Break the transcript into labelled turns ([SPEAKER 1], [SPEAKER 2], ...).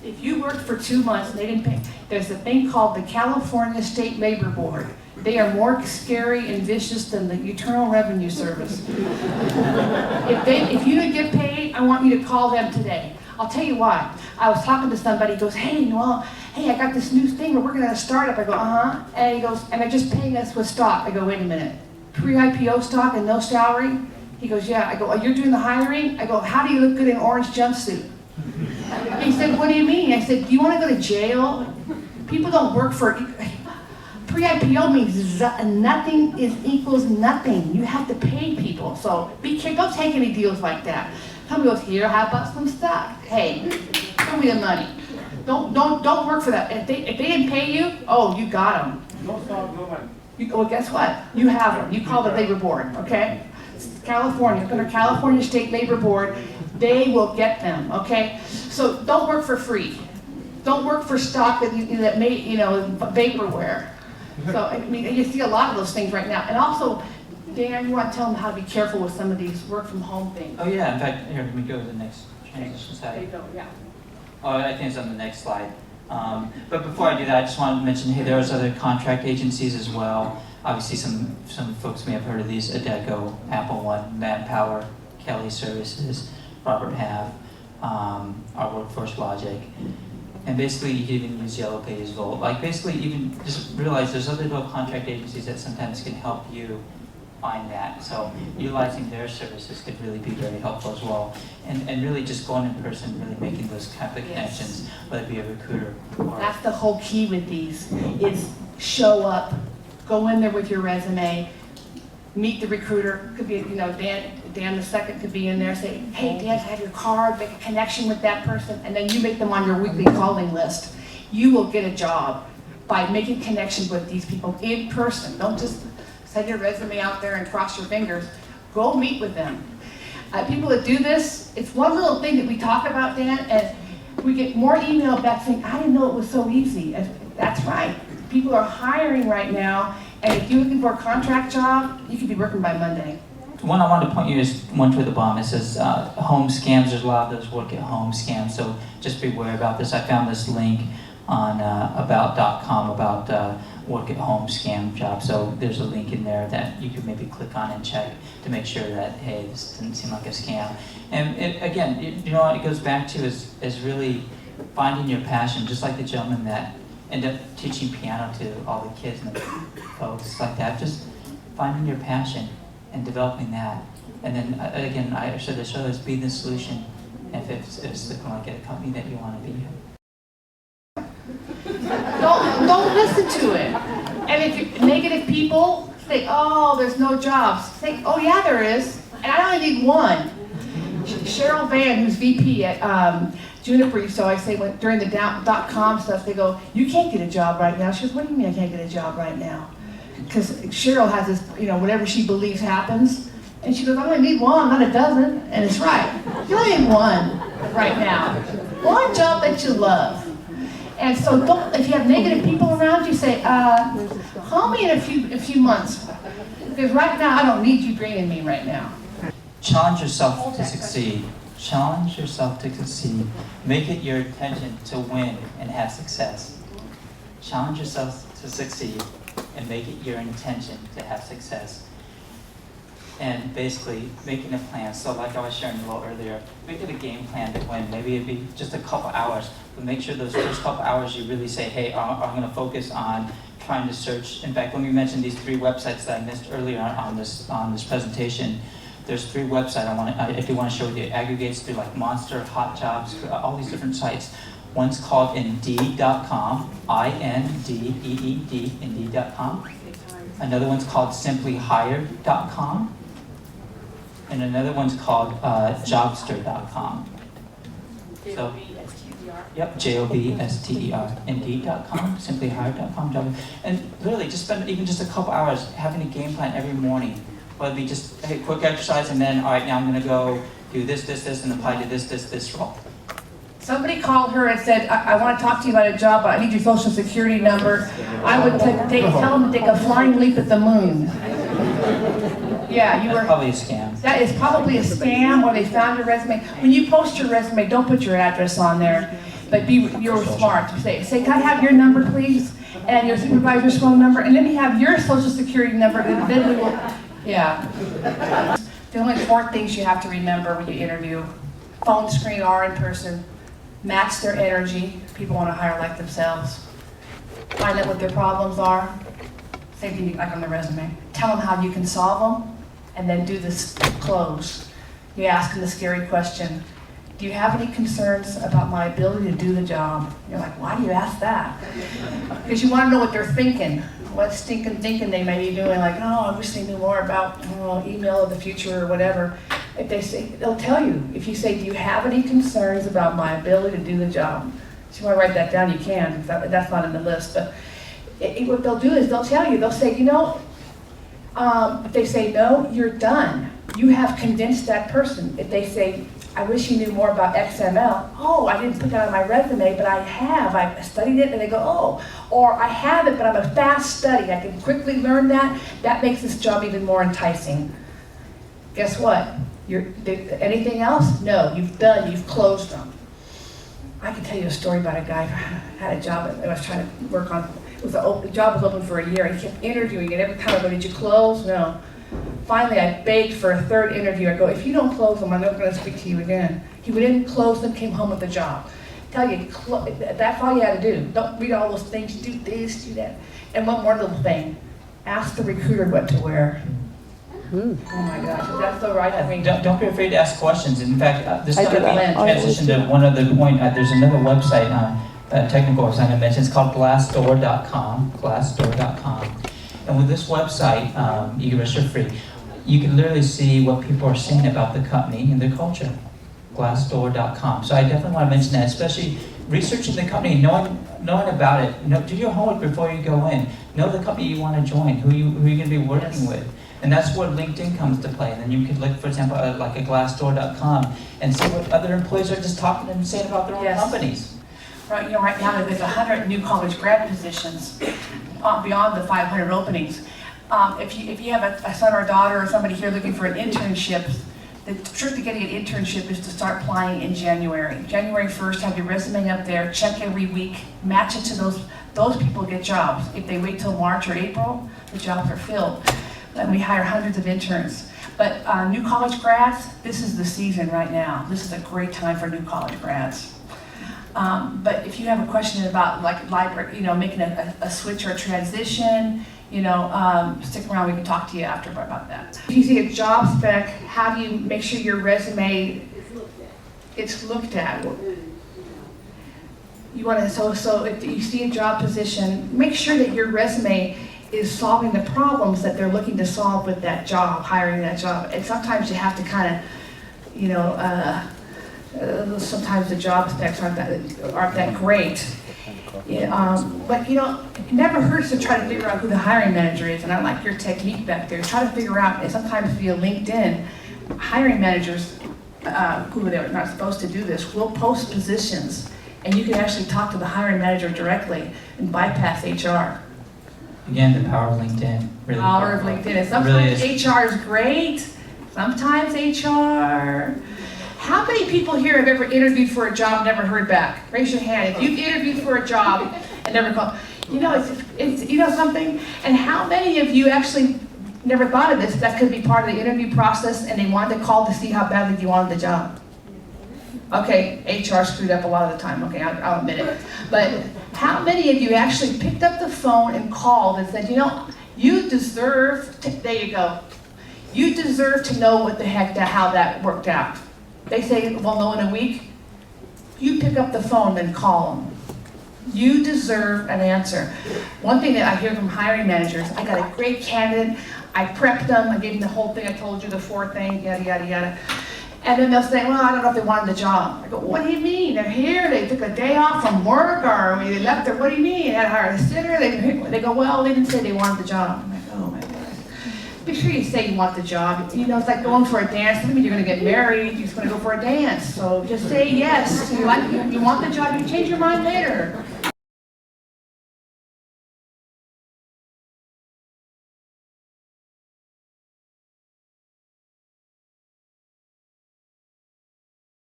[SPEAKER 1] If you worked for 2 months and they didn't pay, there's a thing called the California State Labor Board. They are more scary and vicious than the Internal Revenue Service. If you didn't get paid, I want you to call them today. I'll tell you why. I was talking to somebody, he goes, hey, Noelle, hey, I got this new thing, we're working at a startup. I go, uh-huh. And he goes, and they're just paying us with stock. I go, wait a minute, pre-IPO stock and no salary? He goes, yeah. I go, oh, you're doing the hiring? I go, how do you look good in an orange jumpsuit? He said, what do you mean? I said, do you want to go to jail? People don't work for, pre-IPO means nothing equals nothing. You have to pay people. So be careful, don't take any deals like that. Somebody goes, here, how about some stock? Hey, show me the money. Don't work for that. If they didn't pay you, oh, you got them.
[SPEAKER 2] No stock, no money.
[SPEAKER 1] Well, guess what? You have them. You call the labor board, okay? California, under California State Labor Board, they will get them, okay? So don't work for free. Don't work for stock that made, vaporware. So, I mean, you see a lot of those things right now. And also, Dan, you want to tell them how to be careful with some of these work from home things.
[SPEAKER 3] Oh yeah, in fact, here, let me go to the next transition
[SPEAKER 1] There you
[SPEAKER 3] slide.
[SPEAKER 1] go, yeah.
[SPEAKER 3] Oh, I think it's on the next slide. But before I do that, I just wanted to mention, hey, there's other contract agencies as well. Obviously, some folks may have heard of these: Adecco, Apple One, Manpower, Kelly Services, Robert Half, our Workforce Logic. And basically, you can even use Yellow Pages, Volt. Like basically, even just realize there's other little contract agencies that sometimes can help you find that. So utilizing their services could really be very helpful as well. And really just going in person, really making those kind of connections, whether it be a recruiter or...
[SPEAKER 1] That's the whole key with these, is show up, go in there with your resume, meet the recruiter. Could be, Dan the second could be in there, say, hey, Dan, I have your card, make a connection with that person, and then you make them on your weekly calling list. You will get a job by making connections with these people in person. Don't just send your resume out there and cross your fingers. Go meet with them. People that do this, it's one little thing that we talk about, Dan, and we get more email back saying, I didn't know it was so easy. That's right. People are hiring right now, and if you're looking for a contract job, you could be working by Monday.
[SPEAKER 3] One I wanted to point you is one toward the bottom. It says home scams. There's a lot of those work at home scams, so just beware about this. I found this link on about.com about work at home scam job. So there's a link in there that you could maybe click on and check to make sure that, hey, this doesn't seem like a scam. And what it goes back to is really finding your passion, just like the gentleman that ended up teaching piano to all the kids and the folks like that. Just finding your passion and developing that. And then again, I said the show is be the solution if it's looking like a company that you want to be.
[SPEAKER 1] Don't listen to it. And if you're negative people say, oh, there's no jobs. Say, oh yeah, there is. And I only need one. Cheryl Van, who's VP at Juniper, so I say during the .com stuff, they go, you can't get a job right now. She goes, what do you mean I can't get a job right now? Because Cheryl has this, whatever she believes happens. And she goes, I only need one, not a dozen. And it's right. You only need one right now. One job that you love. And so if you have negative people around you, say, call me in a few months. Because right now, I don't need you draining me right now.
[SPEAKER 3] Challenge yourself to succeed. Challenge yourself to succeed. Make it your intention to win and have success. Challenge yourself to succeed and make it your intention to have success. And basically making a plan. So like I was sharing a little earlier, make it a game plan to win. Maybe it'd be just a couple hours, but make sure those first couple hours you really say, hey, I'm going to focus on trying to search. In fact, when we mentioned these 3 websites that I missed earlier on this presentation, there's 3 websites I do want to share with you. It aggregates through like Monster, Hot Jobs, all these different sites. One's called Indeed.com, I-N-D-E-E-D, Indeed.com. Another one's called SimplyHired.com. And another one's called Jobster.com. So, yep, Jobster, Indeed.com, SimplyHired.com, Job. And literally, just spend even just a couple hours having a game plan every morning. Whether it be just a quick exercise and then, all right, now I'm going to go do this, and apply to this role.
[SPEAKER 1] Somebody called her and said, I want to talk to you about a job, but I need your social security number. I would tell them to take a flying leap at the moon. Yeah,
[SPEAKER 3] That's probably a scam.
[SPEAKER 1] That is probably a scam, or they found your resume. When you post your resume, don't put your address on there. But you're smart. Say, can I have your number, please? And your supervisor's phone number, and let me have your social security number, and then we will, yeah. The only 4 things you have to remember when you interview: phone screen or in person, match their energy. People want to hire like themselves. Find out what their problems are. Same thing like on the resume. Tell them how you can solve them, and then do this close. You ask them the scary question: do you have any concerns about my ability to do the job? You're like, why do you ask that? Because you want to know what they're thinking. What stinking thinking they may be doing, like, oh, I wish they knew more about email of the future or whatever. If they say, they'll tell you. If you say, do you have any concerns about my ability to do the job? If you want to write that down, you can. That's not in the list. But what they'll do is they'll tell you, they'll say, if they say no, you're done. You have convinced that person. If they say, I wish you knew more about XML. Oh, I didn't put that on my resume, but I have. I studied it, and they go, oh. Or I have it, but I'm a fast study. I can quickly learn that. That makes this job even more enticing. Guess what? Anything else? No, you've closed them. I can tell you a story about a guy who had a job that I was trying to work on. The job was open for a year. He kept interviewing, and every time I go, did you close? No. Finally, I begged for a 3rd interview. I go, if you don't close them, I'm never going to speak to you again. He didn't close them, came home with the job. Tell you, that's all you had to do. Don't read all those things, do this, do that. And one more little thing, ask the recruiter what to wear. Oh my gosh, is that so right? I mean,
[SPEAKER 3] don't be afraid to ask questions. In fact, this kind of transition to one other point. There's another website, technical website I mentioned. It's called Glassdoor.com. Glassdoor.com. And with this website, you can register free. You can literally see what people are saying about the company and their culture. Glassdoor.com. So I definitely want to mention that, especially researching the company, knowing about it. Do your homework before you go in. Know the company you want to join, who you're going to be working with. And that's where LinkedIn comes to play. And then you can look, for example, like a Glassdoor.com and see what other employees are just talking and saying about their own companies.
[SPEAKER 1] Right, right now there's 100 new college grad positions beyond the 500 openings. If you have a son or a daughter or somebody here looking for an internship, the trick to getting an internship is to start applying in January. January 1st, have your resume up there, check every week, match it to those people get jobs. If they wait till March or April, the jobs are filled. And we hire hundreds of interns. But new college grads, this is the season right now. This is a great time for new college grads. But if you have a question about making a switch or a transition, stick around, we can talk to you after about that. If you see a job spec, how do you make sure your resume it's looked at? You want to, so if you see a job position, make sure that your resume is solving the problems that they're looking to solve with that job, hiring that job. And sometimes you have to kind of, sometimes the job specs aren't that great. But it never hurts to try to figure out who the hiring manager is, and I like your technique back there. Try to figure out, and sometimes via LinkedIn, hiring managers, who they're not supposed to do this, will post positions, and you can actually talk to the hiring manager directly and bypass HR.
[SPEAKER 3] Again, the power of LinkedIn. Really
[SPEAKER 1] power of LinkedIn. And sometimes really HR is great, sometimes HR. How many people here have ever interviewed for a job and never heard back? Raise your hand if you've interviewed for a job and never called. It's something. And how many of you actually never thought of this? That could be part of the interview process, and they wanted to call to see how badly you wanted the job. Okay, HR screwed up a lot of the time. Okay, I'll admit it. But how many of you actually picked up the phone and called and said, you deserve to, there you go. You deserve to know what the heck, how that worked out. They say, well, no, in a week. You pick up the phone and call them. You deserve an answer. One thing that I hear from hiring managers, I got a great candidate, I prepped them, I gave them the whole thing, I told you the 4 things, yada, yada, yada. And then they'll say, well, I don't know if they wanted the job. I go, what do you mean? They're here, they took a day off from work, or they left there, what do you mean? They had to hire a sitter. They go, well, they didn't say they wanted the job. I'm like, oh my God. Be sure you say you want the job. It's like going for a dance. Doesn't mean you're going to get married, you're just going to go for a dance. So just say yes. You want the job, you change your mind later.